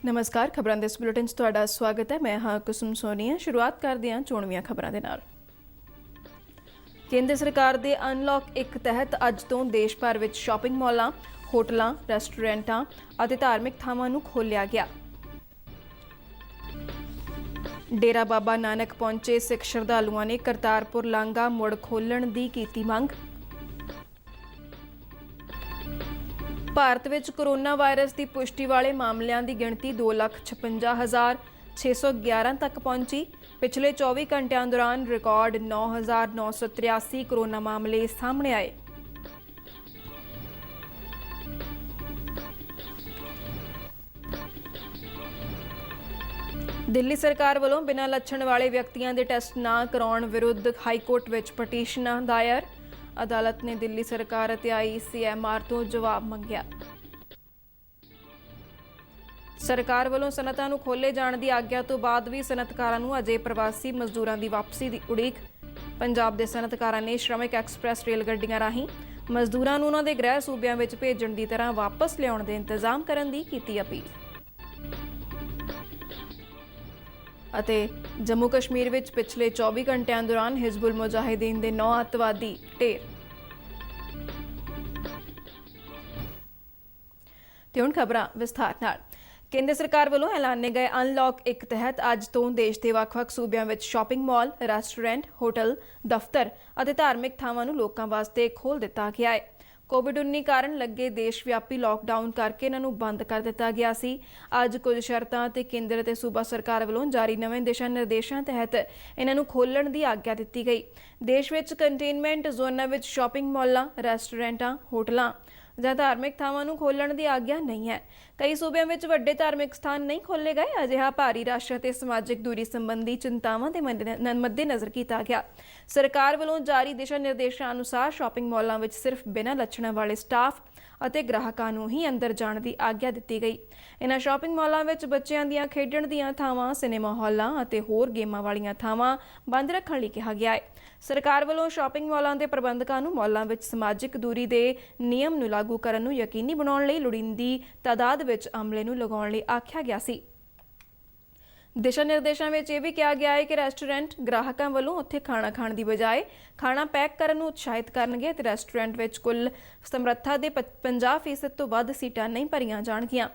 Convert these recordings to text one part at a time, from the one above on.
नमस्कार, खबरां दे इस बुलेटिन 'ਚ ਤੁਹਾਡਾ ਸਵਾਗਤ ਹੈ। मैं हाँ कुसुम सोनी। शुरुआत करते हैं चोणवीਆਂ खबरां ਦੇ ਨਾਲ। केंद्र सरकार ਦੇ अनलॉक 1 तहत ਅੱਜ ਤੋਂ देश भर ਵਿੱਚ शॉपिंग मॉलां, ਹੋਟਲਾਂ, ਰੈਸਟੋਰੈਂਟਾਂ ਅਤੇ ਧਾਰਮਿਕ ਥਾਵਾਂ ਨੂੰ ਖੋਲ੍ਹਿਆ ਗਿਆ। ਡੇਰਾ ਬਾਬਾ ਨਾਨਕ ਪਹੁੰਚੇ ਸਿੱਖ ਸ਼ਰਧਾਲੂਆਂ ਨੇ ਕਰਤਾਰਪੁਰ ਲਾਂਘਾ ਮੁੜ ਖੋਲ੍ਹਣ ਦੀ ਕੀਤੀ ਮੰਗ। ਭਾਰਤ ਵਿੱਚ ਕੋਰੋਨਾ ਵਾਇਰਸ ਦੀ ਪੁਸ਼ਟੀ ਵਾਲੇ ਮਾਮਲਿਆਂ ਦੀ ਗਿਣਤੀ 2,56,611 ਤੱਕ ਪਹੁੰਚੀ। ਪਿਛਲੇ 24 ਘੰਟਿਆਂ ਦੌਰਾਨ ਰਿਕਾਰਡ 9,983 ਕੋਰੋਨਾ ਮਾਮਲੇ ਸਾਹਮਣੇ ਆਏ। ਦਿੱਲੀ ਸਰਕਾਰ ਵੱਲੋਂ ਬਿਨਾਂ ਲੱਛਣ ਵਾਲੇ ਵਿਅਕਤੀਆਂ ਦੇ ਟੈਸਟ ਨਾ ਕਰਾਉਣ ਵਿਰੁੱਧ ਹਾਈਕੋਰਟ ਵਿੱਚ ਪਟੀਸ਼ਨਾਂ ਦਾਇਰ। ਅਦਾਲਤ ਨੇ ਦਿੱਲੀ ਸਰਕਾਰ ਅਤੇ ICMR ਤੋਂ ਜਵਾਬ ਮੰਗਿਆ। ਸਰਕਾਰ ਵੱਲੋਂ ਸਨਅਤਾਂ ਨੂੰ ਖੋਲ੍ਹੇ ਜਾਣ ਦੀ ਆਗਿਆ ਤੋਂ ਬਾਅਦ ਵੀ ਸਨਅਤਕਾਰਾਂ ਨੂੰ ਅਜੇ ਪ੍ਰਵਾਸੀ ਮਜ਼ਦੂਰਾਂ ਦੀ ਵਾਪਸੀ ਦੀ ਉਡੀਕ। ਪੰਜਾਬ ਦੇ ਸਨਅਤਕਾਰਾਂ ਨੇ ਸ਼੍ਰਮਿਕ ਐਕਸਪ੍ਰੈਸ ਰੇਲ ਗੱਡੀਆਂ ਰਾਹੀਂ ਮਜ਼ਦੂਰਾਂ ਨੂੰ ਉਹਨਾਂ ਦੇ ਗ੍ਰਹਿ ਸੂਬਿਆਂ ਵਿੱਚ ਭੇਜਣ ਦੀ ਤਰ੍ਹਾਂ ਵਾਪਸ ਲਿਆਉਣ ਦੇ ਇੰਤਜ਼ਾਮ ਕਰਨ ਦੀ ਕੀਤੀ ਅਪੀਲ। ਅਤੇ ਜੰਮੂ ਕਸ਼ਮੀਰ ਵਿੱਚ ਪਿਛਲੇ 24 ਘੰਟਿਆਂ ਦੌਰਾਨ ਹਿਜ਼ਬੁਲ ਮੁਜਾਹਿਦੀਨ ਦੇ 9 ਅੱਤਵਾਦੀ ਢੇਰ। ਤੇ ਹੁਣ ਖਬਰਾਂ ਵਿਸਥਾਰ ਨਾਲ। ਕੇਂਦਰ ਸਰਕਾਰ ਵੱਲੋਂ ਐਲਾਨੇ ਗਏ ਅਨਲੌਕ 1 ਤਹਿਤ ਅੱਜ ਤੋਂ ਦੇਸ਼ ਦੇ ਵੱਖ-ਵੱਖ ਸੂਬਿਆਂ ਵਿੱਚ ਸ਼ਾਪਿੰਗ ਮਾਲ, ਰੈਸਟੋਰੈਂਟ, ਹੋਟਲ, ਦਫ਼ਤਰ ਅਤੇ ਧਾਰਮਿਕ ਥਾਵਾਂ ਨੂੰ ਲੋਕਾਂ ਵਾਸਤੇ ਖੋਲ੍ਹ ਦਿੱਤਾ ਗਿਆ ਹੈ। ਕੋਵਿਡ-19 ਕਾਰਨ ਲੱਗੇ ਦੇਸ਼ ਵਿਆਪੀ ਲਾਕਡਾਊਨ ਕਰਕੇ ਇਹਨਾਂ ਨੂੰ ਬੰਦ ਕਰ ਦਿੱਤਾ ਗਿਆ ਸੀ। ਅੱਜ ਕੁਝ ਸ਼ਰਤਾਂ ਤੇ ਕੇਂਦਰ ਅਤੇ ਸੂਬਾ ਸਰਕਾਰ ਵੱਲੋਂ ਜਾਰੀ ਨਵੇਂ ਦਿਸ਼ਾ ਨਿਰਦੇਸ਼ਾਂ ਤਹਿਤ ਇਹਨਾਂ ਨੂੰ ਖੋਲ੍ਹਣ ਦੀ ਆਗਿਆ ਦਿੱਤੀ ਗਈ। ਦੇਸ਼ ਵਿੱਚ ਕੰਟੇਨਮੈਂਟ ਜ਼ੋਨਾਂ ਵਿੱਚ ਸ਼ਾਪਿੰਗ ਮਾਲਾਂ, ਰੈਸਟੋਰੈਂਟਾਂ, ਹੋਟਲਾਂ ਜਾਂ ਧਾਰਮਿਕ ਥਾਵਾਂ ਨੂੰ ਖੋਲ੍ਹਣ ਦੀ ਆਗਿਆ ਨਹੀਂ ਹੈ। ਕਈ ਸੂਬਿਆਂ ਵਿੱਚ ਵੱਡੇ ਧਾਰਮਿਕ ਸਥਾਨ ਨਹੀਂ ਖੋਲ੍ਹੇ ਗਏ। ਅਜਿਹਾ ਭਾਰੀ ਰਸ਼ ਅਤੇ ਸਮਾਜਿਕ ਦੂਰੀ ਸੰਬੰਧੀ ਚਿੰਤਾਵਾਂ ਦੇ ਮੱਦੇਨਜ਼ਰ ਕੀਤਾ ਗਿਆ। ਸਰਕਾਰ ਵੱਲੋਂ ਜਾਰੀ ਦਿਸ਼ਾ ਨਿਰਦੇਸ਼ਾਂ ਅਨੁਸਾਰ ਸ਼ਾਪਿੰਗ ਮਾਲਾਂ ਵਿੱਚ ਸਿਰਫ ਬਿਨਾਂ ਲੱਛਣਾਂ ਵਾਲੇ ਸਟਾਫ ਅਤੇ ਗ੍ਰਾਹਕਾਂ ਨੂੰ ਹੀ ਅੰਦਰ ਜਾਣ ਦੀ ਆਗਿਆ ਦਿੱਤੀ ਗਈ। ਇਹਨਾਂ ਸ਼ਾਪਿੰਗ ਮਾਲਾਂ ਵਿੱਚ ਬੱਚਿਆਂ ਦੀਆਂ ਖੇਡਣ ਦੀਆਂ ਥਾਵਾਂ, ਸਿਨੇਮਾ ਹਾਲਾਂ ਅਤੇ ਹੋਰ ਗੇਮਾਂ ਵਾਲੀਆਂ ਥਾਵਾਂ ਬੰਦ ਰੱਖਣ ਲਈ ਕਿਹਾ ਗਿਆ ਹੈ। ਸਰਕਾਰ ਵੱਲੋਂ ਸ਼ਾਪਿੰਗ ਮਾਲਾਂ ਦੇ ਪ੍ਰਬੰਧਕਾਂ ਨੂੰ ਮਾਲਾਂ ਵਿੱਚ ਸਮਾਜਿਕ ਦੂਰੀ ਦੇ ਨਿਯਮ ਨੂੰ ਲਾਗੂ ਕਰਨ ਨੂੰ ਯਕੀਨੀ ਬਣਾਉਣ ਲਈ ਲੋੜੀਂਦੀ ਤਾਦਾਦ ਵਿੱਚ ਅਮਲੇ ਨੂੰ ਲਗਾਉਣ ਲਈ ਆਖਿਆ ਗਿਆ ਸੀ। ਦਿਸ਼ਾ ਨਿਰਦੇਸ਼ਾਂ ਵਿੱਚ ਇਹ ਵੀ ਕਿਹਾ ਗਿਆ ਹੈ ਕਿ ਰੈਸਟੋਰੈਂਟ ਗ੍ਰਾਹਕਾਂ ਵੱਲੋਂ ਉੱਥੇ ਖਾਣਾ ਖਾਣ ਦੀ ਬਜਾਏ ਖਾਣਾ ਪੈਕ ਕਰਨ ਨੂੰ ਉਤਸ਼ਾਹਿਤ ਕਰਨਗੇ ਅਤੇ ਰੈਸਟੋਰੈਂਟ ਵਿੱਚ ਕੁੱਲ ਸਮਰੱਥਾ ਦੇ 50% ਤੋਂ ਵੱਧ ਸੀਟਾਂ ਨਹੀਂ ਭਰੀਆਂ ਜਾਣਗੀਆਂ।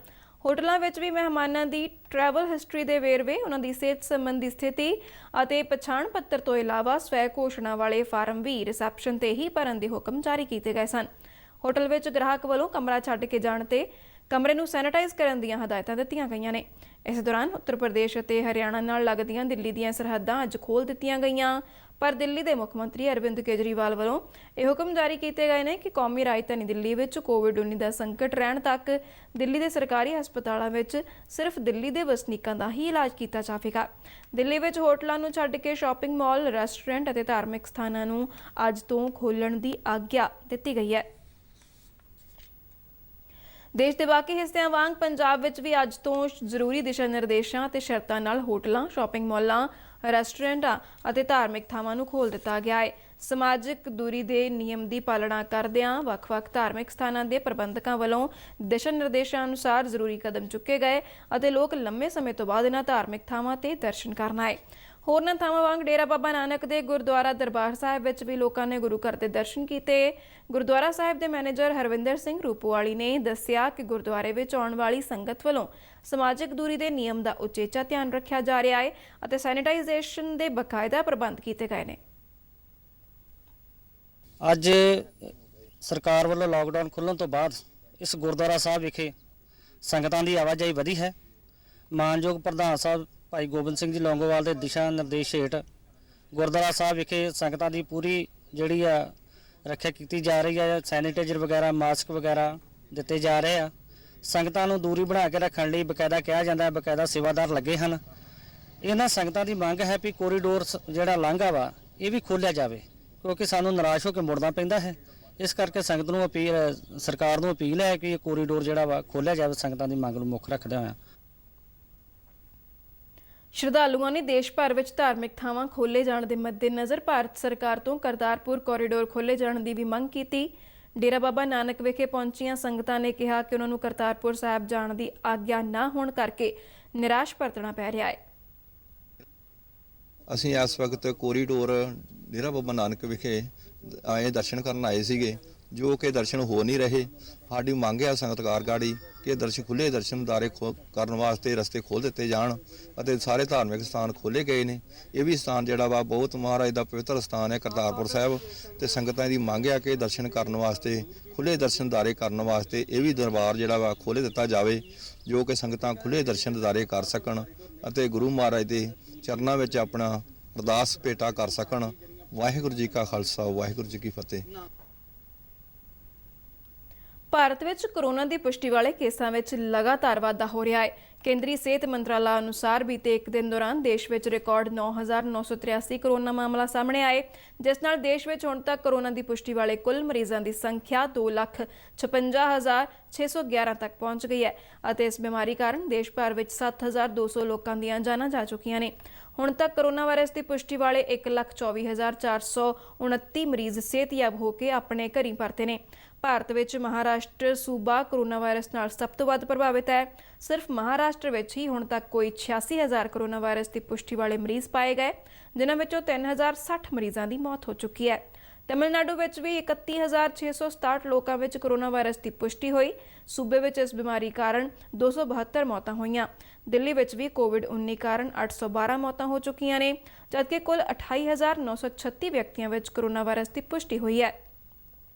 ਹੋਟਲਾਂ ਵਿੱਚ ਵੀ ਮਹਿਮਾਨਾਂ ਦੀ ਟਰੈਵਲ ਹਿਸਟਰੀ ਦੇ ਵੇਰਵੇ, ਉਹਨਾਂ ਦੀ ਸਿਹਤ ਸੰਬੰਧੀ ਸਥਿਤੀ ਅਤੇ ਪਛਾਣ ਪੱਤਰ ਤੋਂ ਇਲਾਵਾ ਸਵੈ ਘੋਸ਼ਣਾ ਵਾਲੇ ਫਾਰਮ ਵੀ ਰਿਸੈਪਸ਼ਨ ਤੇ ਹੀ ਭਰਨ ਦੇ ਹੁਕਮ ਜਾਰੀ ਕੀਤੇ ਗਏ ਸਨ। ਹੋਟਲ ਵਿੱਚ ਗ੍ਰਾਹਕ ਵੱਲੋਂ ਕਮਰਾ ਛੱਡ ਕੇ ਜਾਣ ਤੇ ਕਮਰੇ ਨੂੰ ਸੈਨੀਟਾਈਜ਼ ਕਰਨ ਦੀਆਂ ਹਦਾਇਤਾਂ ਦਿੱਤੀਆਂ ਗਈਆਂ ਨੇ। ਇਸ ਦੌਰਾਨ ਉੱਤਰ ਪ੍ਰਦੇਸ਼ ਅਤੇ ਹਰਿਆਣਾ ਨਾਲ ਲੱਗਦੀਆਂ ਦਿੱਲੀ ਦੀਆਂ ਸਰਹੱਦਾਂ ਅੱਜ ਖੋਲ੍ਹ ਦਿੱਤੀਆਂ ਗਈਆਂ। ਪਰ ਦਿੱਲੀ ਦੇ ਮੁੱਖ ਮੰਤਰੀ ਅਰਵਿੰਦ ਕੇਜਰੀਵਾਲ ਵੱਲੋਂ ਇਹ ਹੁਕਮ ਜਾਰੀ ਕੀਤੇ ਗਏ ਨੇ ਕਿ ਕੌਮੀ ਰਾਜਧਾਨੀ ਦਿੱਲੀ ਵਿੱਚ ਕੋਵਿਡ-19 ਦਾ ਸੰਕਟ ਰਹਿਣ ਤੱਕ ਦਿੱਲੀ ਦੇ ਸਰਕਾਰੀ ਹਸਪਤਾਲਾਂ ਵਿੱਚ ਸਿਰਫ ਦਿੱਲੀ ਦੇ ਵਸਨੀਕਾਂ ਦਾ ਹੀ ਇਲਾਜ ਕੀਤਾ ਜਾਵੇਗਾ। ਦਿੱਲੀ ਵਿੱਚ ਹੋਟਲਾਂ ਨੂੰ ਛੱਡ ਕੇ ਸ਼ਾਪਿੰਗ ਮਾਲ, ਰੈਸਟੋਰੈਂਟ ਅਤੇ ਧਾਰਮਿਕ ਸਥਾਨਾਂ ਨੂੰ ਅੱਜ ਤੋਂ ਖੋਲ੍ਹਣ ਦੀ ਆਗਿਆ ਦਿੱਤੀ ਗਈ ਹੈ। ਦੇਸ਼ ਦੇ ਬਾਕੀ ਹਿੱਸਿਆਂ ਵਾਂਗ ਪੰਜਾਬ ਵਿੱਚ ਵੀ ਅੱਜ ਤੋਂ ਜ਼ਰੂਰੀ ਦਿਸ਼ਾ ਨਿਰਦੇਸ਼ਾਂ ਅਤੇ ਸ਼ਰਤਾਂ ਨਾਲ ਹੋਟਲਾਂ, ਸ਼ਾਪਿੰਗ ਮਾਲਾਂ, ਰੈਸਟੋਰੈਂਟਾਂ ਅਤੇ ਧਾਰਮਿਕ ਥਾਵਾਂ ਨੂੰ ਖੋਲ੍ਹ ਦਿੱਤਾ ਗਿਆ ਹੈ। ਸਮਾਜਿਕ ਦੂਰੀ ਦੇ ਨਿਯਮ ਦੀ ਪਾਲਣਾ ਕਰਦਿਆਂ ਵੱਖ-ਵੱਖ ਧਾਰਮਿਕ ਸਥਾਨਾਂ ਦੇ ਪ੍ਰਬੰਧਕਾਂ ਵੱਲੋਂ ਦਿਸ਼ਾ ਨਿਰਦੇਸ਼ਾਂ ਅਨੁਸਾਰ ਜ਼ਰੂਰੀ ਕਦਮ ਚੁੱਕੇ ਗਏ ਅਤੇ ਲੋਕ ਲੰਮੇ ਸਮੇਂ ਤੋਂ ਬਾਅਦ ਇਹਨਾਂ ਧਾਰਮਿਕ ਥਾਵਾਂ ਤੇ ਦਰਸ਼ਨ ਕਰਨ ਆਏ। ਹੋਰਨਾਂ ਥਾਵਾਂ ਵਾਂਗ ਡੇਰਾ ਬਾਬਾ ਨਾਨਕ ਦੇ ਗੁਰਦੁਆਰਾ ਦਰਬਾਰ ਸਾਹਿਬ ਵਿੱਚ ਵੀ ਲੋਕਾਂ ਨੇ ਗੁਰੂ ਘਰ ਦੇ ਦਰਸ਼ਨ ਕੀਤੇ। ਗੁਰਦੁਆਰਾ ਸਾਹਿਬ ਦੇ ਮੈਨੇਜਰ ਹਰਵਿੰਦਰ ਸਿੰਘ ਰੂਪੋਵਾਲੀ ਨੇ ਦੱਸਿਆ ਕਿ ਗੁਰਦੁਆਰੇ ਵਿੱਚ ਆਉਣ ਵਾਲੀ ਸੰਗਤ ਵੱਲੋਂ ਸਮਾਜਿਕ ਦੂਰੀ ਦੇ ਨਿਯਮ ਦਾ ਉਚੇਚਾ ਧਿਆਨ ਰੱਖਿਆ ਜਾ ਰਿਹਾ ਹੈ ਅਤੇ ਸੈਨੀਟਾਈਜ਼ੇਸ਼ਨ ਦੇ ਬਕਾਇਦਾ ਪ੍ਰਬੰਧ ਕੀਤੇ ਗਏ ਨੇ। ਅੱਜ ਸਰਕਾਰ ਵੱਲੋਂ ਲਾਕਡਾਊਨ ਖੁੱਲ੍ਹਣ ਤੋਂ ਬਾਅਦ ਇਸ ਗੁਰਦੁਆਰਾ ਸਾਹਿਬ ਵਿਖੇ ਸੰਗਤਾਂ ਦੀ ਆਵਾਜਾਈ ਵਧੀ ਹੈ। ਮਾਨਯੋਗ ਪ੍ਰਧਾਨ ਸਾਹਿਬ ਭਾਈ ਗੋਬਿੰਦ ਸਿੰਘ ਜੀ ਲੌਂਗੋਵਾਲ ਦੇ ਦਿਸ਼ਾ ਨਿਰਦੇਸ਼ ਹੇਠ ਗੁਰਦੁਆਰਾ ਸਾਹਿਬ ਵਿਖੇ ਸੰਗਤਾਂ ਦੀ ਪੂਰੀ ਜਿਹੜੀ ਆ ਰੱਖਿਆ ਕੀਤੀ ਜਾ ਰਹੀ ਹੈ। ਸੈਨੀਟਾਈਜ਼ਰ ਵਗੈਰਾ, ਮਾਸਕ ਵਗੈਰਾ ਦਿੱਤੇ ਜਾ ਰਹੇ ਆ। ਸੰਗਤਾਂ ਨੂੰ ਦੂਰੀ ਬਣਾ ਕੇ ਰੱਖਣ ਲਈ ਬਕਾਇਦਾ ਕਿਹਾ ਜਾਂਦਾ ਹੈ, ਬਕਾਇਦਾ ਸੇਵਾਦਾਰ ਲੱਗੇ ਹਨ। ਇਹਨਾਂ ਸੰਗਤਾਂ ਦੀ ਮੰਗ ਹੈ ਵੀ ਕੋਰੀਡੋਰ ਜਿਹੜਾ ਲਾਂਘਾ ਵਾ ਇਹ ਵੀ ਖੋਲ੍ਹਿਆ ਜਾਵੇ, ਕਿਉਂਕਿ ਸਾਨੂੰ ਨਿਰਾਸ਼ ਹੋ ਕੇ ਮੁੜਨਾ ਪੈਂਦਾ ਹੈ। ਇਸ ਕਰਕੇ ਸੰਗਤ ਨੂੰ ਸਰਕਾਰ ਨੂੰ ਅਪੀਲ ਹੈ ਕਿ ਇਹ ਕੋਰੀਡੋਰ ਜਿਹੜਾ ਵਾ ਖੋਲ੍ਹਿਆ ਜਾਵੇ, ਸੰਗਤਾਂ ਦੀ ਮੰਗ ਨੂੰ ਮੁੱਖ ਰੱਖਦੇ ਹੋਇਆ। ਸ਼ਰਧਾਲੂਆਂ ਨੇ ਦੇਸ਼ ਭਰ ਵਿੱਚ ਧਾਰਮਿਕ ਥਾਵਾਂ ਖੋਲ੍ਹੇ ਜਾਣ ਦੇ ਮੱਦੇਨਜ਼ਰ ਭਾਰਤ ਸਰਕਾਰ ਤੋਂ ਕਰਤਾਰਪੁਰ ਕੋਰੀਡੋਰ ਖੋਲ੍ਹੇ ਜਾਣ ਦੀ ਵੀ ਮੰਗ ਕੀਤੀ। ਡੇਰਾ ਬਾਬਾ ਨਾਨਕ ਵਿਖੇ ਪਹੁੰਚੀਆਂ ਸੰਗਤਾਂ ਨੇ ਕਿਹਾ ਕਿ ਉਹਨਾਂ ਨੂੰ ਕਰਤਾਰਪੁਰ ਸਾਹਿਬ ਜਾਣ ਦੀ ਆਗਿਆ ਨਾ ਹੋਣ ਕਰਕੇ ਨਿਰਾਸ਼ ਵਰਤਣਾ ਪੈ ਰਿਹਾ ਹੈ। ਅਸੀਂ ਇਸ ਵਕਤ ਕੋਰੀਡੋਰ ਡੇਰਾ ਬਾਬਾ ਨਾਨਕ ਵਿਖੇ ਆਏ ਦਰਸ਼ਨ ਕਰਨ ਆਏ ਸੀਗੇ, ਜੋ ਕਿ ਦਰਸ਼ਨ ਹੋ ਨਹੀਂ ਰਹੇ। ਸਾਡੀ ਮੰਗ ਹੈ ਸੰਗਤਕਾਰ ਗਾੜੀ ਕਿ ਖੁੱਲੇ ਦਰਸ਼ਨਦਾਰੇ ਕਰਨ ਵਾਸਤੇ ਰਸਤੇ ਖੋਲ੍ਹ ਦਿੱਤੇ ਜਾਣ ਅਤੇ ਸਾਰੇ ਧਾਰਮਿਕ ਸਥਾਨ ਖੋਲ੍ਹੇ ਗਏ ਨੇ। ਇਹ ਵੀ ਸਥਾਨ ਜਿਹੜਾ ਵਾ ਬਹੁਤ ਮਹਾਰਾਜ ਦਾ ਪਵਿੱਤਰ ਸਥਾਨ ਹੈ ਕਰਤਾਰਪੁਰ ਸਾਹਿਬ, ਤੇ ਸੰਗਤਾਂ ਦੀ ਮੰਗ ਹੈ ਕਿ ਦਰਸ਼ਨ ਕਰਨ ਵਾਸਤੇ ਖੁੱਲੇ ਦਰਸ਼ਨਦਾਰੇ ਕਰਨ ਵਾਸਤੇ ਇਹ ਵੀ ਦਰਬਾਰ ਜਿਹੜਾ ਵਾ ਖੋਲ੍ਹ ਦਿੱਤਾ ਜਾਵੇ, ਜੋ ਕਿ ਸੰਗਤਾਂ ਖੁੱਲੇ ਦਰਸ਼ਨਦਾਰੇ ਕਰ ਸਕਣ ਅਤੇ ਗੁਰੂ ਮਹਾਰਾਜ ਦੇ ਚਰਨਾਂ ਵਿੱਚ ਆਪਣਾ ਅਰਦਾਸ ਭੇਟਾ ਕਰ ਸਕਣ। ਵਾਹਿਗੁਰੂ ਜੀ ਕਾ ਖਾਲਸਾ, ਵਾਹਿਗੁਰੂ ਜੀ ਕੀ ਫਤਿਹ। ਭਾਰਤ ਵਿੱਚ ਕੋਰੋਨਾ ਦੀ ਪੁਸ਼ਟੀ ਵਾਲੇ ਕੇਸਾਂ ਵਿੱਚ ਲਗਾਤਾਰ ਵਾਧਾ ਹੋ ਰਿਹਾ ਹੈ। ਕੇਂਦਰੀ ਸਿਹਤ ਮੰਤਰਾਲਾ ਅਨੁਸਾਰ ਬੀਤੇ ਇੱਕ ਦਿਨ ਦੌਰਾਨ ਦੇਸ਼ ਵਿੱਚ ਰਿਕਾਰਡ 9,983 ਕੋਰੋਨਾ ਮਾਮਲਾ ਸਾਹਮਣੇ ਆਏ, ਜਿਸ ਨਾਲ ਦੇਸ਼ ਵਿੱਚ ਹੁਣ ਤੱਕ ਕੋਰੋਨਾ ਦੀ ਪੁਸ਼ਟੀ ਵਾਲੇ ਕੁੱਲ ਮਰੀਜ਼ਾਂ ਦੀ ਸੰਖਿਆ 2,56,611 ਤੱਕ ਪਹੁੰਚ ਗਈ ਹੈ ਅਤੇ ਇਸ ਬਿਮਾਰੀ ਕਾਰਨ ਦੇਸ਼ ਭਰ ਵਿੱਚ 7,200 ਲੋਕਾਂ ਦੀਆਂ ਜਾਨਾਂ ਜਾ ਚੁੱਕੀਆਂ ਨੇ। ਹੁਣ ਤੱਕ ਕੋਰੋਨਾ ਵਾਇਰਸ ਦੀ ਪੁਸ਼ਟੀ ਵਾਲੇ 1,24,429 ਮਰੀਜ਼ ਸਿਹਤਯਾਬ ਹੋ ਕੇ ਆਪਣੇ ਘਰੀਂ ਪਰਤੇ ਨੇ। ਭਾਰਤ ਵਿੱਚ ਮਹਾਰਾਸ਼ਟਰ ਸੂਬਾ ਕੋਰੋਨਾ ਵਾਇਰਸ ਨਾਲ ਸਭ ਤੋਂ ਵੱਧ ਪ੍ਰਭਾਵਿਤ ਹੈ। ਸਿਰਫ ਮਹਾਰਾਸ਼ਟਰ ਵਿੱਚ ਹੀ ਹੁਣ ਤੱਕ ਕੋਈ 86,000 ਕੋਰੋਨਾ ਵਾਇਰਸ ਦੀ ਪੁਸ਼ਟੀ ਵਾਲੇ ਮਰੀਜ਼ ਪਾਏ ਗਏ, ਜਿਨ੍ਹਾਂ ਵਿੱਚੋਂ 3,060 ਮਰੀਜ਼ਾਂ ਦੀ ਮੌਤ ਹੋ ਚੁੱਕੀ ਹੈ। ਤਮਿਲਨਾਡੂ ਵਿੱਚ ਵੀ 31,667 ਲੋਕਾਂ ਵਿੱਚ ਕੋਰੋਨਾ ਵਾਇਰਸ ਦੀ ਪੁਸ਼ਟੀ ਹੋਈ। ਸੂਬੇ ਵਿੱਚ ਇਸ ਬਿਮਾਰੀ ਕਾਰਨ 272 ਮੌਤਾਂ ਹੋਈਆਂ। ਦਿੱਲੀ ਵਿੱਚ ਵੀ ਕੋਵਿਡ-19 ਕਾਰਨ 812 ਮੌਤਾਂ ਹੋ ਚੁੱਕੀਆਂ ਨੇ, ਜਦਕਿ ਕੁੱਲ 28,936 ਵਿਅਕਤੀਆਂ ਵਿੱਚ ਕੋਰੋਨਾ ਵਾਇਰਸ ਦੀ ਪੁਸ਼ਟੀ ਹੋਈ ਹੈ।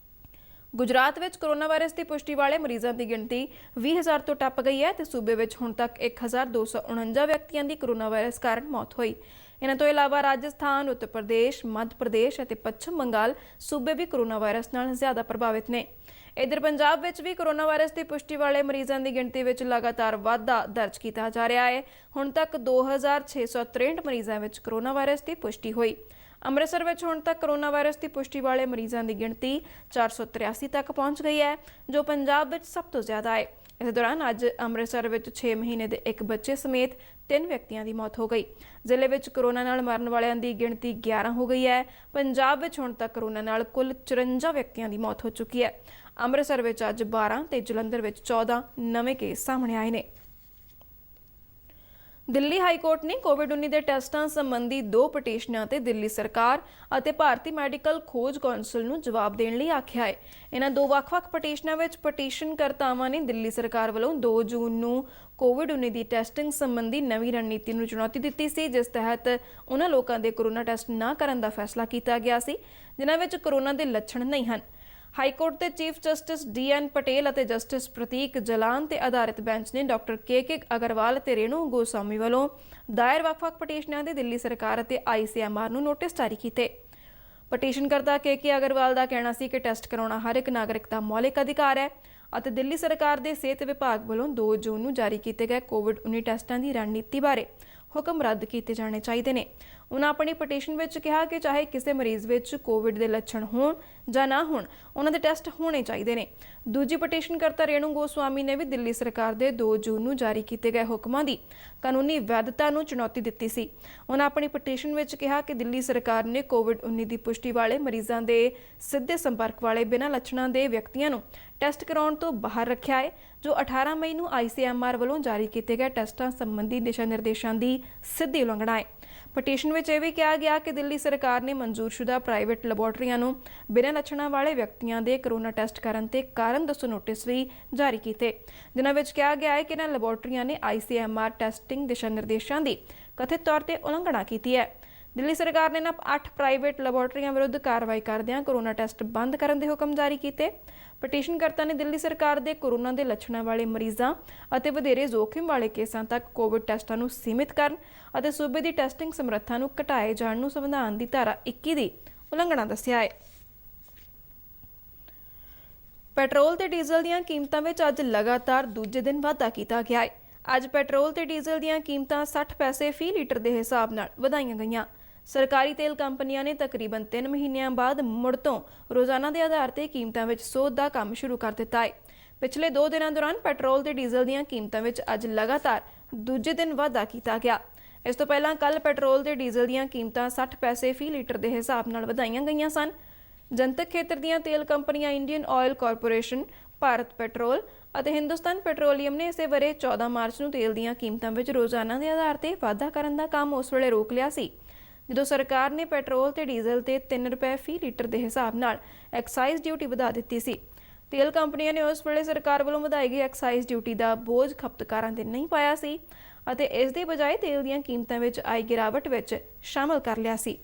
ਗੁਜਰਾਤ ਵਿੱਚ ਕੋਰੋਨਾ ਵਾਇਰਸ ਦੀ ਪੁਸ਼ਟੀ ਵਾਲੇ ਮਰੀਜ਼ਾਂ ਦੀ ਗਿਣਤੀ 20,000 ਤੋਂ ਟੱਪ ਗਈ ਹੈ ਤੇ ਸੂਬੇ ਵਿੱਚ ਹੁਣ ਤੱਕ 1,249 ਵਿਅਕਤੀਆਂ ਦੀ ਕੋਰੋਨਾ ਵਾਇਰਸ ਕਾਰਨ ਮੌਤ ਹੋਈ। ਇਹਨਾਂ ਤੋਂ ਇਲਾਵਾ ਰਾਜਸਥਾਨ, ਉੱਤਰ ਪ੍ਰਦੇਸ਼, ਮੱਧ ਪ੍ਰਦੇਸ਼ ਅਤੇ ਪੱਛਮ ਬੰਗਾਲ ਸੂਬੇ ਵੀ ਕੋਰੋਨਾ ਵਾਇਰਸ ਨਾਲ ਜ਼ਿਆਦਾ ਪ੍ਰਭਾਵਿਤ ਨੇ। ਇਧਰ ਪੰਜਾਬ ਵਿੱਚ ਵੀ ਕੋਰੋਨਾ ਵਾਇਰਸ ਦੀ ਪੁਸ਼ਟੀ ਵਾਲੇ ਮਰੀਜ਼ਾਂ ਦੀ ਗਿਣਤੀ ਵਿੱਚ ਲਗਾਤਾਰ ਵਾਧਾ ਦਰਜ ਕੀਤਾ ਜਾ ਰਿਹਾ ਹੈ। ਹੁਣ ਤੱਕ 2,663 ਮਰੀਜ਼ਾਂ ਵਿੱਚ ਕੋਰੋਨਾ ਵਾਇਰਸ ਦੀ ਪੁਸ਼ਟੀ ਹੋਈ। ਅੰਮ੍ਰਿਤਸਰ ਵਿੱਚ ਹੁਣ ਤੱਕ ਕੋਰੋਨਾ ਵਾਇਰਸ ਦੀ ਪੁਸ਼ਟੀ ਵਾਲੇ ਮਰੀਜ਼ਾਂ ਦੀ ਗਿਣਤੀ 483 ਤੱਕ ਪਹੁੰਚ ਗਈ ਹੈ, ਜੋ ਪੰਜਾਬ ਵਿੱਚ ਸਭ ਤੋਂ ਜ਼ਿਆਦਾ ਹੈ। ਇਸ ਦੌਰਾਨ ਅੱਜ ਅੰਮ੍ਰਿਤਸਰ ਵਿੱਚ 6 ਮਹੀਨੇ ਦੇ ਇੱਕ ਬੱਚੇ ਸਮੇਤ 3 ਵਿਅਕਤੀਆਂ ਦੀ ਮੌਤ ਹੋ ਗਈ। ਜ਼ਿਲ੍ਹੇ ਵਿੱਚ ਕੋਰੋਨਾ ਨਾਲ ਮਰਨ ਵਾਲਿਆਂ ਦੀ ਗਿਣਤੀ 11 ਹੋ ਗਈ ਹੈ। ਪੰਜਾਬ ਵਿੱਚ ਹੁਣ ਤੱਕ ਕੋਰੋਨਾ ਨਾਲ ਕੁੱਲ 54 ਵਿਅਕਤੀਆਂ ਦੀ ਮੌਤ ਹੋ ਚੁੱਕੀ ਹੈ। ਅੰਮ੍ਰਿਤਸਰ ਵਿੱਚ ਅੱਜ 12 ਤੇ ਜਲੰਧਰ ਵਿੱਚ 14 ਨਵੇਂ ਕੇਸ ਸਾਹਮਣੇ ਆਏ ਨੇ। ਦਿੱਲੀ ਹਾਈ ਕੋਰਟ ਨੇ ਕੋਵਿਡ-19 ਦੇ ਟੈਸਟਾਂ ਸੰਬੰਧੀ 2 ਪਟੀਸ਼ਨਾਂ ਤੇ ਦਿੱਲੀ ਸਰਕਾਰ ਅਤੇ ਭਾਰਤੀ ਮੈਡੀਕਲ ਖੋਜ ਕੌਂਸਲ ਨੂੰ ਜਵਾਬ ਦੇਣ ਲਈ ਆਖਿਆ ਹੈ। ਇਹਨਾਂ 2 ਵੱਖ-ਵੱਖ ਪਟੀਸ਼ਨਾਂ ਵਿੱਚ ਪਟੀਸ਼ਨਕਰਤਾਵਾਂ ਨੇ ਦਿੱਲੀ ਸਰਕਾਰ ਵੱਲੋਂ 2 ਜੂਨ ਨੂੰ ਕੋਵਿਡ-19 ਦੀ ਟੈਸਟਿੰਗ ਸੰਬੰਧੀ ਨਵੀਂ ਰਣਨੀਤੀ ਨੂੰ ਚੁਣੌਤੀ ਦਿੱਤੀ ਸੀ, ਜਿਸ ਤਹਿਤ ਉਹਨਾਂ ਲੋਕਾਂ ਦੇ ਕੋਰੋਨਾ ਟੈਸਟ ਨਾ ਕਰਨ ਦਾ ਫੈਸਲਾ ਕੀਤਾ ਗਿਆ ਸੀ ਜਿਨ੍ਹਾਂ ਵਿੱਚ ਕੋਰੋਨਾ ਦੇ ਲੱਛਣ ਨਹੀਂ ਹਨ। ਹਾਈ ਕੋਰਟ ਦੇ ਚੀਫ ਜਸਟਿਸ ਡੀ.ਐਨ. ਪਟੇਲ ਅਤੇ ਜਸਟਿਸ ਪ੍ਰਤੀਕ ਜਲਾਨ ਤੇ ਆਧਾਰਿਤ ਬੈਂਚ ਨੇ ਡਾਕਟਰ ਕੇ ਅਗਰਵਾਲ ਅਤੇ ਰੇਣੂ ਗੋਸਵਾਮੀ ਵੱਲੋਂ ਦਾਇਰ ਵੱਖ-ਵੱਖ ਪਟੀਸ਼ਨਾਂ ਦੇ ਦਿੱਲੀ ਸਰਕਾਰ ਅਤੇ ICMR ਨੂੰ ਨੋਟਿਸ ਜਾਰੀ ਕੀਤੇ। ਪਟੀਸ਼ਨਕਰਤਾ ਕੇ ਅਗਰਵਾਲ ਦਾ ਕਹਿਣਾ ਸੀ ਕਿ ਟੈਸਟ ਕਰਾਉਣਾ ਹਰ ਇੱਕ ਨਾਗਰਿਕ ਦਾ ਮੌਲਿਕ ਅਧਿਕਾਰ ਹੈ ਅਤੇ ਦਿੱਲੀ ਸਰਕਾਰ ਦੇ ਸਿਹਤ ਵਿਭਾਗ ਵੱਲੋਂ 2 ਜੂਨ ਨੂੰ ਜਾਰੀ ਕੀਤੇ ਗਏ ਕੋਵਿਡ-19 ਟੈਸਟਾਂ ਦੀ ਰਣਨੀਤੀ ਬਾਰੇ ਹੁਕਮ ਰੱਦ ਕੀਤੇ ਜਾਣੇ ਚਾਹੀਦੇ ਨੇ। ਉਹਨਾਂ ਆਪਣੀ ਪਟੀਸ਼ਨ ਵਿੱਚ ਕਿਹਾ ਕਿ ਚਾਹੇ ਕਿਸੇ ਮਰੀਜ਼ ਵਿੱਚ ਕੋਵਿਡ ਦੇ ਲੱਛਣ ਹੋਣ ਜਾਂ ਨਾ ਹੋਣ, ਉਹਨਾਂ ਦੇ ਟੈਸਟ ਹੋਣੇ ਚਾਹੀਦੇ ਨੇ। ਦੂਜੀ ਪਟੀਸ਼ਨਕਰਤਾ ਰੇਣੂ ਗੋਸਵਾਮੀ ਨੇ ਵੀ ਦਿੱਲੀ ਸਰਕਾਰ ਦੇ 2 ਜੂਨ ਨੂੰ ਜਾਰੀ ਕੀਤੇ ਗਏ ਹੁਕਮਾਂ ਦੀ ਕਾਨੂੰਨੀ ਵੈਧਤਾ ਨੂੰ ਚੁਣੌਤੀ ਦਿੱਤੀ ਸੀ। ਉਹਨਾਂ ਆਪਣੀ ਪਟੀਸ਼ਨ ਵਿੱਚ ਕਿਹਾ ਕਿ ਦਿੱਲੀ ਸਰਕਾਰ ਨੇ ਕੋਵਿਡ-19 ਦੀ ਪੁਸ਼ਟੀ ਵਾਲੇ ਮਰੀਜ਼ਾਂ ਦੇ ਸਿੱਧੇ ਸੰਪਰਕ ਵਾਲੇ ਬਿਨਾਂ ਲੱਛਣਾਂ ਦੇ ਵਿਅਕਤੀਆਂ ਨੂੰ ਟੈਸਟ ਕਰਾਉਣ ਤੋਂ ਬਾਹਰ ਰੱਖਿਆ ਹੈ, ਜੋ 18 ਮਈ ਨੂੰ ICMR ਵੱਲੋਂ ਜਾਰੀ ਕੀਤੇ ਗਏ ਟੈਸਟਾਂ ਸੰਬੰਧੀ ਦਿਸ਼ਾ ਨਿਰਦੇਸ਼ਾਂ ਦੀ ਸਿੱਧੀ ਉਲੰਘਣਾ ਹੈ। ਪਟੀਸ਼ਨ ਵਿੱਚ ਇਹ ਵੀ ਕਿਹਾ ਗਿਆ ਕਿ ਦਿੱਲੀ ਸਰਕਾਰ ਨੇ ਮਨਜ਼ੂਰਸ਼ੁਦਾ ਪ੍ਰਾਈਵੇਟ ਲੈਬੋਰਟਰੀਆਂ ਨੂੰ ਬਿਨਾਂ ਲੱਛਣਾਂ ਵਾਲੇ ਵਿਅਕਤੀਆਂ ਦੇ ਕੋਰੋਨਾ ਟੈਸਟ ਕਰਨ ਤੇ ਕਾਰਨ ਦੱਸੋ ਨੋਟਿਸ ਵੀ ਜਾਰੀ ਕੀਤੇ, ਜਿਨ੍ਹਾਂ ਵਿੱਚ ਕਿਹਾ ਗਿਆ ਹੈ ਕਿ ਇਹਨਾਂ ਲੈਬੋਰਟਰੀਆਂ ਨੇ ICMR ਟੈਸਟਿੰਗ ਦਿਸ਼ਾ ਨਿਰਦੇਸ਼ਾਂ ਦੀ ਕਥਿਤ ਤੌਰ ਤੇ ਉਲੰਘਣਾ ਕੀਤੀ ਹੈ। ਦਿੱਲੀ ਸਰਕਾਰ ਨੇ 8 ਪ੍ਰਾਈਵੇਟ ਲੈਬੋਰਟਰੀਆਂ ਵਿਰੁੱਧ ਕਾਰਵਾਈ ਕਰਦਿਆਂ ਕੋਰੋਨਾ ਟੈਸਟ ਬੰਦ ਕਰਨ ਦੇ ਹੁਕਮ ਜਾਰੀ ਕੀਤੇ। ਪਟੀਸ਼ਨਕਰਤਾ ਨੇ ਦਿੱਲੀ ਸਰਕਾਰ ਦੇ ਕੋਰੋਨਾ ਦੇ ਲੱਛਣਾਂ ਵਾਲੇ ਮਰੀਜ਼ਾਂ ਅਤੇ ਵਧੇਰੇ ਜ਼ੋਖਿਮ ਵਾਲੇ ਕੇਸਾਂ ਤੱਕ ਕੋਵਿਡ ਟੈਸਟਾਂ ਨੂੰ ਸੀਮਿਤ ਕਰਨ ਅਤੇ ਸੂਬੇ ਦੀ ਟੈਸਟਿੰਗ ਸਮਰੱਥਾ ਨੂੰ ਘਟਾਏ ਜਾਣ ਨੂੰ ਸੰਵਿਧਾਨ ਦੀ ਧਾਰਾ 21 ਦੀ ਉਲੰਘਣਾ ਦੱਸਿਆ ਹੈ। ਪੈਟਰੋਲ ਤੇ ਡੀਜ਼ਲ ਦੀਆਂ ਕੀਮਤਾਂ ਵਿੱਚ ਅੱਜ ਲਗਾਤਾਰ ਦੂਜੇ ਦਿਨ ਵਾਧਾ ਕੀਤਾ ਗਿਆ ਹੈ। ਅੱਜ ਪੈਟਰੋਲ ਤੇ ਡੀਜ਼ਲ ਦੀਆਂ ਕੀਮਤਾਂ 60 ਪੈਸੇ ਫੀ ਲੀਟਰ ਦੇ ਹਿਸਾਬ ਨਾਲ ਵਧਾਈਆਂ ਗਈਆਂ। ਸਰਕਾਰੀ ਤੇਲ ਕੰਪਨੀਆਂ ਨੇ ਤਕਰੀਬਨ 3 ਮਹੀਨਿਆਂ ਬਾਅਦ ਮੁੜ ਤੋਂ ਰੋਜ਼ਾਨਾ ਦੇ ਆਧਾਰ ਤੇ ਕੀਮਤਾਂ ਵਿੱਚ ਸੋਧ ਦਾ ਕੰਮ ਸ਼ੁਰੂ ਕਰ ਦਿੱਤਾ ਹੈ। ਪਿਛਲੇ 2 ਦਿਨਾਂ ਦੌਰਾਨ ਪੈਟਰੋਲ ਤੇ ਡੀਜ਼ਲ ਦੀਆਂ ਕੀਮਤਾਂ ਵਿੱਚ ਅੱਜ ਲਗਾਤਾਰ ਦੂਜੇ ਦਿਨ ਵਾਧਾ ਕੀਤਾ ਗਿਆ। ਇਸ ਤੋਂ ਪਹਿਲਾਂ ਕੱਲ ਪੈਟਰੋਲ ਤੇ ਡੀਜ਼ਲ ਦੀਆਂ ਕੀਮਤਾਂ 60 ਪੈਸੇ ਫੀ ਲੀਟਰ ਦੇ ਹਿਸਾਬ ਨਾਲ ਵਧਾਈਆਂ ਗਈਆਂ ਸਨ। ਜਨਤਕ ਖੇਤਰ ਦੀਆਂ ਤੇਲ ਕੰਪਨੀਆਂ Indian oil corporation, Bharat petrol ਅਤੇ ਹਿੰਦੁਸਤਾਨ ਪੈਟਰੋਲੀਅਮ ਨੇ ਇਸੇ ਵਰੇ 14 ਮਾਰਚ ਨੂੰ ਤੇਲ ਦੀਆਂ ਕੀਮਤਾਂ ਵਿੱਚ ਰੋਜ਼ਾਨਾ ਦੇ ਆਧਾਰ ਤੇ ਵਾਧਾ ਕਰਨ ਦਾ ਕੰਮ ਉਸ ਵੇਲੇ ਰੋਕ ਲਿਆ ਸੀ ਜਦੋਂ ਸਰਕਾਰ ਨੇ ਪੈਟਰੋਲ ਤੇ ਡੀਜ਼ਲ ਤੇ 3 ਰੁਪਏ ਫੀ ਲੀਟਰ ਦੇ ਹਿਸਾਬ ਨਾਲ ਐਕਸਾਈਜ਼ ਡਿਊਟੀ ਵਧਾ ਦਿੱਤੀ ਸੀ। ਤੇਲ ਕੰਪਨੀਆਂ ਨੇ ਉਸ ਵੇਲੇ ਸਰਕਾਰ ਵੱਲੋਂ ਵਧਾਈ ਗਈ ਐਕਸਾਈਜ਼ ਡਿਊਟੀ ਦਾ ਬੋਝ ਖਪਤਕਾਰਾਂ ਤੇ ਨਹੀਂ ਪਾਇਆ ਸੀ ਅਤੇ ਇਸ ਦੀ ਬਜਾਏ ਤੇਲ ਦੀਆਂ ਕੀਮਤਾਂ ਵਿੱਚ ਆਈ ਗਿਰਾਵਟ ਵਿੱਚ ਸ਼ਾਮਲ ਕਰ ਲਿਆ ਸੀ।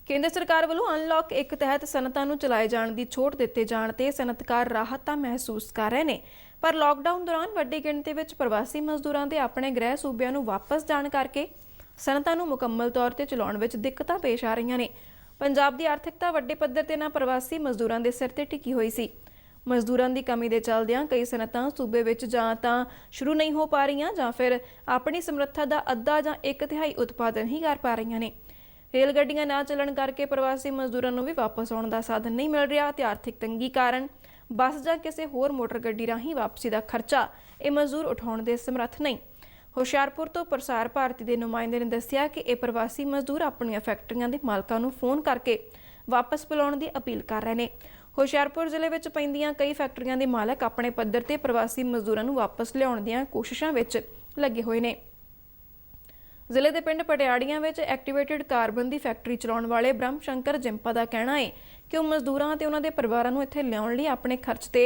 ਕੇਂਦਰ ਸਰਕਾਰ ਵੱਲੋਂ ਅਨਲੌਕ 1 ਤਹਿਤ ਸਨਅਤਾਂ ਨੂੰ ਚਲਾਏ ਜਾਣ ਦੀ ਛੋਟ ਦਿੱਤੇ ਜਾਣ ਤੇ ਸਨਅਤਕਾਰ ਰਾਹਤ ਤਾਂ ਮਹਿਸੂਸ ਕਰ ਰਹੇ ਨੇ, ਪਰ ਲਾਕਡਾਊਨ ਦੌਰਾਨ ਵੱਡੀ ਗਿਣਤੀ ਵਿੱਚ ਪ੍ਰਵਾਸੀ ਮਜ਼ਦੂਰਾਂ ਦੇ ਆਪਣੇ ਗ੍ਰਹਿ ਸੂਬਿਆਂ ਨੂੰ ਵਾਪਸ ਜਾਣ ਕਰਕੇ ਸਨਅਤਾਂ ਨੂੰ ਮੁਕੰਮਲ ਤੌਰ ਤੇ ਚਲਾਉਣ ਵਿੱਚ ਦਿੱਕਤਾਂ ਪੇਸ਼ ਆ ਰਹੀਆਂ ਨੇ। ਪੰਜਾਬ ਦੀ ਆਰਥਿਕਤਾ ਵੱਡੇ ਪੱਧਰ ਤੇ ਨਾ ਪ੍ਰਵਾਸੀ ਮਜ਼ਦੂਰਾਂ ਦੇ ਸਿਰ ਤੇ ਟਿਕੀ ਹੋਈ ਸੀ। ਮਜ਼ਦੂਰਾਂ ਦੀ ਕਮੀ ਦੇ ਚੱਲਦਿਆਂ ਕਈ ਸਨਅਤਾਂ ਸੂਬੇ ਵਿੱਚ ਜਾਂ ਤਾਂ ਸ਼ੁਰੂ ਨਹੀਂ ਹੋ ਪਾ ਰਹੀਆਂ ਜਾਂ ਫਿਰ ਆਪਣੀ ਸਮਰੱਥਾ ਦਾ ਅੱਧਾ ਜਾਂ 1/3 ਉਤਪਾਦਨ ਹੀ ਕਰ ਪਾ ਰਹੀਆਂ ਨੇ। ਰੇਲ ਗੱਡੀਆਂ ਨਾ ਚੱਲਣ ਕਰਕੇ ਪ੍ਰਵਾਸੀ ਮਜ਼ਦੂਰਾਂ ਨੂੰ ਵੀ ਵਾਪਸ ਆਉਣ ਦਾ ਸਾਧਨ ਨਹੀਂ ਮਿਲ ਰਿਹਾ ਤੇ ਆਰਥਿਕ ਤੰਗੀ ਕਾਰਨ ਬੱਸ ਜਾਂ ਕਿਸੇ ਹੋਰ ਮੋਟਰ ਗੱਡੀ ਰਾਹੀਂ ਵਾਪਸੀ ਦਾ ਖਰਚਾ ਇਹ ਮਜ਼ਦੂਰ ਉਠਾਉਣ ਦੇ ਸਮਰੱਥ ਨਹੀਂ। ਹੁਸ਼ਿਆਰਪੁਰ ਤੋਂ ਪ੍ਰਸਾਰ ਭਾਰਤੀ ਦੇ ਨੁਮਾਇੰਦੇ ਨੇ ਦੱਸਿਆ ਕਿ ਇਹ ਪ੍ਰਵਾਸੀ ਮਜ਼ਦੂਰ ਆਪਣੀਆਂ ਫੈਕਟਰੀਆਂ ਦੇ ਮਾਲਕਾਂ ਨੂੰ ਫੋਨ ਕਰਕੇ ਵਾਪਸ ਬੁਲਾਉਣ ਦੀ ਅਪੀਲ ਕਰ ਰਹੇ ਨੇ। ਹੁਸ਼ਿਆਰਪੁਰ ਜ਼ਿਲ੍ਹੇ ਵਿੱਚ ਪੈਂਦੀਆਂ ਕਈ ਫੈਕਟਰੀਆਂ ਦੇ ਮਾਲਕ ਆਪਣੇ ਪੱਧਰ ਤੇ ਪ੍ਰਵਾਸੀ ਮਜ਼ਦੂਰਾਂ ਨੂੰ ਵਾਪਸ ਲਿਆਉਣ ਦੀਆਂ ਕੋਸ਼ਿਸ਼ਾਂ ਵਿੱਚ ਲੱਗੇ ਹੋਏ ਨੇ। ਜ਼ਿਲ੍ਹੇ ਦੇ ਪਿੰਡ ਪਟਿਆੜੀਆਂ ਵਿੱਚ ਐਕਟੀਵੇਟਿਡ ਕਾਰਬਨ ਦੀ ਫੈਕਟਰੀ ਚਲਾਉਣ ਵਾਲੇ ਬ੍ਰਹਮ ਸ਼ੰਕਰ ਜਿੰਪਾ ਦਾ ਕਹਿਣਾ ਹੈ ਕਿ ਉਹ ਮਜ਼ਦੂਰਾਂ ਅਤੇ ਉਹਨਾਂ ਦੇ ਪਰਿਵਾਰਾਂ ਨੂੰ ਇੱਥੇ ਲਿਆਉਣ ਲਈ ਆਪਣੇ ਖਰਚ ਤੇ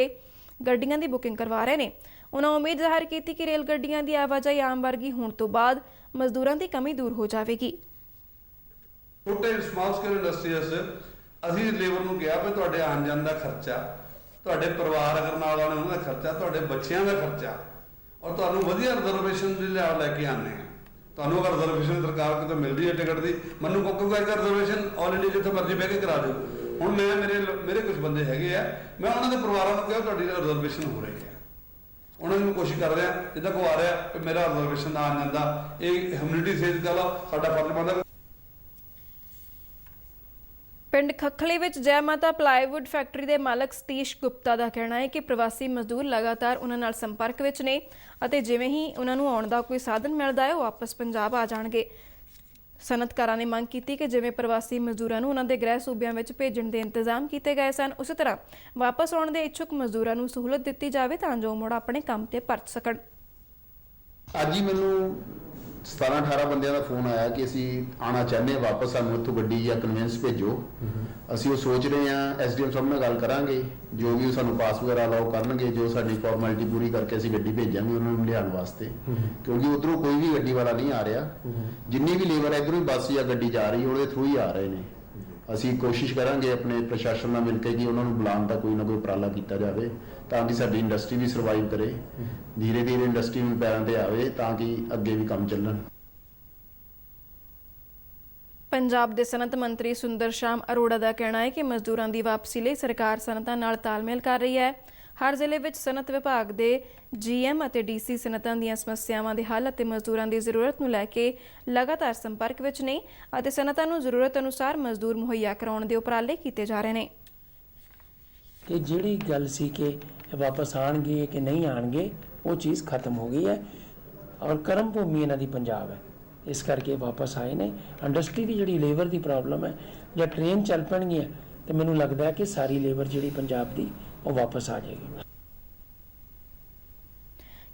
ਗੱਡੀਆਂ ਦੀ ਬੁਕਿੰਗ ਕਰਵਾ ਰਹੇ ਨੇ। ਉਹਨਾਂ ਉਮੀਦ ਜ਼ਾਹਰ ਕੀਤੀ ਕਿ ਰੇਲ ਗੱਡੀਆਂ ਦੀ ਆਵਾਜਾਈ ਆਮ ਵਰਗੀ ਹੋਣ ਤੋਂ ਬਾਅਦ ਮਜ਼ਦੂਰਾਂ ਦੀ ਕਮੀ ਦੂਰ ਹੋ ਜਾਵੇਗੀ। ਛੋਟੇ ਸਮਾਲ ਸਕੇਲ ਇੰਡਸਟਰੀਜ਼ ਅਸੀਂ ਲੇਬਰ ਨੂੰ ਕਿਹਾ ਵੀ ਤੁਹਾਡੇ ਆਉਣ ਜਾਣ ਦਾ ਖਰਚਾ, ਤੁਹਾਡੇ ਪਰਿਵਾਰ ਅਗਰ ਨਾਲ ਆਉਣ ਉਹਨਾਂ ਦਾ ਖਰਚਾ, ਤੁਹਾਡੇ ਬੱਚਿਆਂ ਦਾ ਖਰਚਾ ਔਰ ਤੁਹਾਨੂੰ ਵਧੀਆ ਰਿਜ਼ਰਵੇਸ਼ਨ ਦੇ ਲੈ ਕੇ ਆਉਂਦੇ ਆ। ਤੁਹਾਨੂੰ ਅਗਰ ਰਿਜ਼ਰਵੇਸ਼ਨ ਸਰਕਾਰ ਕਿਤੋਂ ਮਿਲਦੀ ਹੈ ਟਿਕਟ ਦੀ, ਮੈਨੂੰ ਕੋਈ ਰਿਜ਼ਰਵੇਸ਼ਨ ਆਲ ਇੰਡੀਆ ਜਿੱਥੇ ਮਰਜ਼ੀ ਬਹਿ ਕੇ ਕਰਾ ਦਿਓ। ਹੁਣ ਮੇਰੇ ਕੁਝ ਬੰਦੇ ਹੈਗੇ ਆ, ਮੈਂ ਉਹਨਾਂ ਦੇ ਪਰਿਵਾਰਾਂ ਨੂੰ ਕਿਹਾ ਤੁਹਾਡੀ ਰਿਜ਼ਰਵੇਸ਼ਨ ਹੋ ਰਹੀ ਹੈ। ਉਹਨਾਂ ਨੂੰ ਕੋਸ਼ਿਸ਼ ਕਰ ਰਿਹਾ ਜਿੱਦਾਂ ਕੋ ਆ ਰਿਹਾ ਕਿ ਮੇਰਾ ਰਿਜ਼ਰਵੇਸ਼ਨ ਦਾ ਆ ਜਾਂਦਾ, ਇਹ ਹਿਊਮਿਨਿਟੀ ਸੇਜ ਕਰ ਲਓ, ਸਾਡਾ ਫਰਜ਼ ਬਣਦਾ। ਪਿੰਡ ਖੱਖਲੀ ਵਿੱਚ ਜੈ ਮਾਤਾ ਪਲਾਈਵੁੱਡ ਫੈਕਟਰੀ ਦੇ ਮਾਲਕ ਸਤੀਸ਼ ਗੁਪਤਾ ਦਾ ਕਹਿਣਾ ਹੈ ਕਿ ਪ੍ਰਵਾਸੀ ਮਜ਼ਦੂਰ ਲਗਾਤਾਰ ਉਹਨਾਂ ਨਾਲ ਸੰਪਰਕ ਵਿੱਚ ਨੇ ਅਤੇ ਜਿਵੇਂ ਹੀ ਉਹਨਾਂ ਨੂੰ ਆਉਣ ਦਾ ਕੋਈ ਸਾਧਨ ਮਿਲਦਾ ਹੈ ਉਹ ਵਾਪਸ ਪੰਜਾਬ ਆ ਜਾਣਗੇ। ਸਨਅਤਕਾਰਾਂ ਨੇ ਮੰਗ ਕੀਤੀ ਕਿ ਜਿਵੇਂ ਪ੍ਰਵਾਸੀ ਮਜ਼ਦੂਰਾਂ ਨੂੰ ਉਹਨਾਂ ਦੇ ਗ੍ਰਹਿ ਸੂਬਿਆਂ ਵਿੱਚ ਭੇਜਣ ਦੇ ਇੰਤਜ਼ਾਮ ਕੀਤੇ ਗਏ ਸਨ, ਉਸੇ ਤਰ੍ਹਾਂ ਵਾਪਸ ਆਉਣ ਦੇ ਇੱਛੁਕ ਮਜ਼ਦੂਰਾਂ ਨੂੰ ਸਹੂਲਤ ਦਿੱਤੀ ਜਾਵੇ ਤਾਂ ਜੋ ਮੁੜ ਆਪਣੇ ਕੰਮ ਤੇ ਪਰਤ ਸਕਣ। ਅੱਜ ਹੀ ਮੈਨੂੰ 17-18 ਬੰਦਿਆਂ ਦਾ ਫੋਨ ਆਇਆ ਕਿ ਅਸੀਂ ਆਉਣਾ ਚਾਹੁੰਦੇ ਹਾਂ ਵਾਪਸ, ਸਾਨੂੰ ਇੱਥੋਂ ਗੱਡੀ ਜਾਂ ਕਨਵੈਂਸ ਭੇਜੋ। ਅਸੀਂ ਉਹ ਸੋਚ ਰਹੇ ਹਾਂ, ਐਸਡੀਐਮ ਸਾਹਿਬ ਨਾਲ ਗੱਲ ਕਰਾਂਗੇ, ਜੋ ਵੀ ਸਾਨੂੰ ਪਾਸ ਵਗੈਰਾ ਅਲਾਓ ਕਰਨਗੇ, ਜੋ ਸਾਡੀ ਫਾਰਮੈਲਿਟੀ ਪੂਰੀ ਕਰਕੇ ਅਸੀਂ ਗੱਡੀ ਭੇਜਾਂਗੇ ਉਹਨਾਂ ਨੂੰ ਲਿਆਉਣ ਵਾਸਤੇ, ਕਿਉਂਕਿ ਉਧਰੋਂ ਕੋਈ ਵੀ ਗੱਡੀ ਵਾਲਾ ਨਹੀਂ ਆ ਰਿਹਾ। ਜਿੰਨੀ ਵੀ ਲੇਬਰ ਹੈ ਇੱਧਰੋਂ ਹੀ ਬੱਸ ਜਾਂ ਗੱਡੀ ਜਾ ਰਹੀ ਉਹਦੇ ਥਰੂ ਹੀ ਆ ਰਹੇ ਨੇ। ਅਸੀਂ ਕੋਸ਼ਿਸ਼ ਕਰਾਂਗੇ ਆਪਣੇ ਪ੍ਰਸ਼ਾਸਨ ਨਾਲ ਮਿਲ ਕੇ ਕਿ ਉਹਨਾਂ ਨੂੰ ਬੁਲਾਉਣ ਦਾ ਕੋਈ ਨਾ ਕੋਈ ਉਪਰਾਲਾ ਕੀਤਾ ਜਾਵੇ ਤਾਂ ਕਿ ਸਾਡੀ ਇੰਡਸਟਰੀ ਵੀ ਸਰਵਾਈਵ ਕਰੇ, ਧੀਰੇ ਧੀਰੇ ਇੰਡਸਟਰੀ ਨੂੰ ਪੈਰਾਂ ਤੇ ਆਵੇ ਤਾਂ ਕਿ ਅੱਗੇ ਵੀ ਕੰਮ ਚੱਲਣ। ਪੰਜਾਬ ਦੇ ਸਨਅਤ ਮੰਤਰੀ ਸੁੰਦਰ ਸ਼ਾਮ ਅਰੋੜਾ ਦਾ ਕਹਿਣਾ ਹੈ ਕਿ ਮਜ਼ਦੂਰਾਂ ਦੀ ਵਾਪਸੀ ਲਈ ਸਰਕਾਰ ਸਨਅਤਾਂ ਨਾਲ ਤਾਲਮੇਲ ਕਰ ਰਹੀ ਹੈ। ਹਰ ਜ਼ਿਲ੍ਹੇ ਵਿੱਚ ਸਨਅਤ ਵਿਭਾਗ ਦੇ ਜੀਐਮ ਅਤੇ ਡੀਸੀ ਸਨਅਤਾਂ ਦੀਆਂ ਸਮੱਸਿਆਵਾਂ ਦੇ ਹੱਲ ਅਤੇ ਮਜ਼ਦੂਰਾਂ ਦੀ ਜ਼ਰੂਰਤ ਨੂੰ ਲੈ ਕੇ ਲਗਾਤਾਰ ਸੰਪਰਕ ਵਿੱਚ ਨੇ ਅਤੇ ਸਨਅਤਾਂ ਨੂੰ ਜ਼ਰੂਰਤ ਅਨੁਸਾਰ ਮਜ਼ਦੂਰ ਮੁਹੱਈਆ ਕਰਾਉਣ ਦੇ ਉਪਰਾਲੇ ਕੀਤੇ ਜਾ ਰਹੇ ਨੇ। ਕਿ ਜਿਹੜੀ ਗੱਲ ਸੀ ਕਿ ਵਾਪਸ ਆਣਗੇ ਕਿ ਨਹੀਂ ਆਣਗੇ ਉਹ ਚੀਜ਼ ਖਤਮ ਹੋ ਗਈ ਹੈ ਔਰ ਕਰਮ ਭੂਮੀ ਇਹਨਾਂ ਦੀ ਪੰਜਾਬ ਹੈ, ਇਸ ਕਰਕੇ ਵਾਪਸ ਆਏ ਨੇ। ਇੰਡਸਟਰੀ ਦੀ ਜਿਹੜੀ ਲੇਬਰ ਦੀ ਪ੍ਰੋਬਲਮ ਹੈ, ਜਾਂ ਟ੍ਰੇਨ ਚੱਲ ਪੈਣਗੀਆਂ ਤੇ ਮੈਨੂੰ ਲੱਗਦਾ ਹੈ ਕਿ ਸਾਰੀ ਲੇਬਰ ਜਿਹੜੀ ਪੰਜਾਬ ਦੀ ਉਹ ਵਾਪਸ ਆ ਜਾਏਗੀ।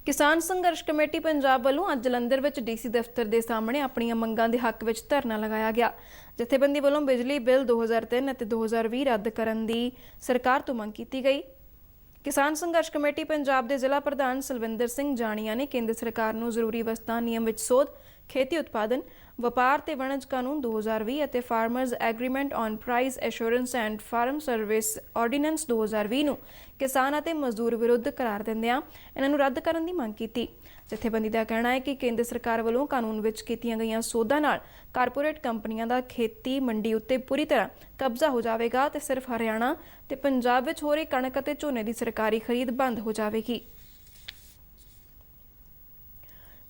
ਕਿਸਾਨ ਸੰਘਰਸ਼ ਕਮੇਟੀ ਪੰਜਾਬ ਵੱਲੋਂ ਅੱਜ ਜਲੰਧਰ ਵਿੱਚ ਡੀਸੀ ਦਫ਼ਤਰ ਦੇ ਸਾਹਮਣੇ ਆਪਣੀਆਂ ਮੰਗਾਂ ਦੇ ਹੱਕ ਵਿੱਚ ਧਰਨਾ ਲਗਾਇਆ ਗਿਆ। ਜਥੇਬੰਦੀ ਵੱਲੋਂ ਬਿਜਲੀ ਬਿੱਲ 2003 ਅਤੇ 2020 ਰੱਦ ਕਰਨ ਦੀ ਸਰਕਾਰ ਤੋਂ ਮੰਗ ਕੀਤੀ ਗਈ। ਕਿਸਾਨ ਸੰਘਰਸ਼ ਕਮੇਟੀ ਪੰਜਾਬ ਦੇ ਜ਼ਿਲ੍ਹਾ ਪ੍ਰਧਾਨ ਸਲਵਿੰਦਰ ਸਿੰਘ ਜਾਣੀਆਂ ਨੇ ਕੇਂਦਰ ਸਰਕਾਰ ਨੂੰ ਜ਼ਰੂਰੀ ਵਸਤਾਂ ਨਿਯਮ ਵਿੱਚ ਸੋਧ, ਖੇਤੀ ਉਤਪਾਦਨ, ਵਪਾਰ ਤੇ ਵਣਜ ਕਾਨੂੰਨ 2020 ਅਤੇ farmers agreement on price assurance and farm service ordinance 2020 ਨੂੰ ਕਿਸਾਨ ਅਤੇ ਮਜ਼ਦੂਰ ਵਿਰੁੱਧ ਕਰਾਰ ਦਿੰਦਿਆਂ ਇਹਨਾਂ ਨੂੰ ਰੱਦ ਕਰਨ ਦੀ ਮੰਗ ਕੀਤੀ। ਜਥੇਬੰਦੀ ਦਾ ਕਹਿਣਾ ਹੈ ਕਿ ਕੇਂਦਰ ਸਰਕਾਰ ਵੱਲੋਂ ਕਾਨੂੰਨ ਵਿੱਚ ਕੀਤੀਆਂ ਗਈਆਂ ਸੋਧਾਂ ਨਾਲ ਕਾਰਪੋਰੇਟ ਕੰਪਨੀਆਂ ਦਾ ਖੇਤੀ ਮੰਡੀ ਉੱਤੇ ਪੂਰੀ ਤਰ੍ਹਾਂ ਕਬਜ਼ਾ ਹੋ ਜਾਵੇਗਾ ਤੇ ਸਿਰਫ ਹਰਿਆਣਾ ਤੇ ਪੰਜਾਬ ਵਿੱਚ ਹੋ ਰਹੀ ਕਣਕ ਅਤੇ ਝੋਨੇ ਦੀ ਸਰਕਾਰੀ ਖਰੀਦ ਬੰਦ ਹੋ ਜਾਵੇਗੀ।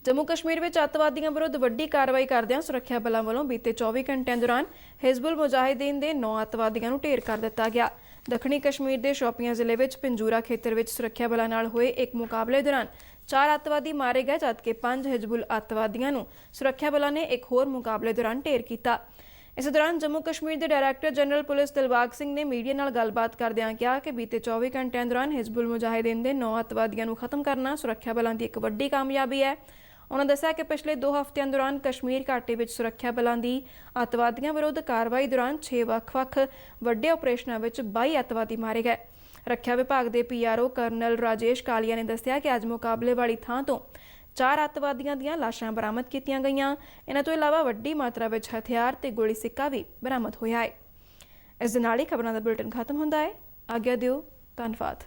ਜੰਮੂ ਕਸ਼ਮੀਰ ਵਿੱਚ ਅੱਤਵਾਦੀਆਂ ਵਿਰੁੱਧ ਵੱਡੀ ਕਾਰਵਾਈ ਕਰਦਿਆਂ ਸੁਰੱਖਿਆ ਬਲਾਂ ਵੱਲੋਂ ਬੀਤੇ 24 ਘੰਟਿਆਂ ਦੌਰਾਨ ਹਿਜ਼ਬੁਲ ਮੁਜਾਹਿਦੀਨ ਦੇ 9 ਅੱਤਵਾਦੀਆਂ ਨੂੰ ਢੇਰ ਕਰ ਦਿੱਤਾ ਗਿਆ। ਦੱਖਣੀ ਕਸ਼ਮੀਰ ਦੇ ਸ਼ੋਪੀਆਂ ਜ਼ਿਲ੍ਹੇ ਵਿੱਚ ਪਿੰਜੂਰਾ ਖੇਤਰ ਵਿੱਚ ਸੁਰੱਖਿਆ ਬਲਾਂ ਨਾਲ ਹੋਏ ਇੱਕ ਮੁਕਾਬਲੇ ਦੌਰਾਨ 4 ਅੱਤਵਾਦੀ ਮਾਰੇ ਗਏ ਜਦਕਿ 5 ਹਿਜ਼ਬੁਲ ਅੱਤਵਾਦੀਆਂ ਨੂੰ ਸੁਰੱਖਿਆ ਬਲਾਂ ਨੇ ਇੱਕ ਹੋਰ ਮੁਕਾਬਲੇ ਦੌਰਾਨ ਢੇਰ ਕੀਤਾ। इस दौरान जम्मू कश्मीर के director general police Dilbag Singh ने मीडिया नाल गलबात करदिआं कहा कि बीते 24 घंटिਆਂ दौरान हिजबुल मुजाहिदीन के 9 अतवादियों को खत्म करना सुरक्षा बलों की एक वड्डी कामयाबी है। उन्होंने दस्सिया कि पिछले 2 हफ्तिਆਂ दौरान कश्मीर घाटी में सुरक्षा बलों की अतवादियों विरुद्ध कार्रवाई दौरान 6 ਵੱਖ-ਵੱਖ ਵੱਡੇ ऑपरेशनों में 22 अतवादी मारे गए। रक्षा विभाग के PRO करनल राजेश कालिया ने दस्सिया कि अज मुकाबले वाली थां तो 4 अतवादियों दीआं लाशां बरामद कीतीआं गईआं। इन्हां तों इलावा वड्डी मात्रा विच हथियार ते गोली सिक्का भी बरामद होया है। इस दे नाल ही खबरां दा बुलेटिन खत्म हुंदा है। आग्या दिओ, धन्नवाद।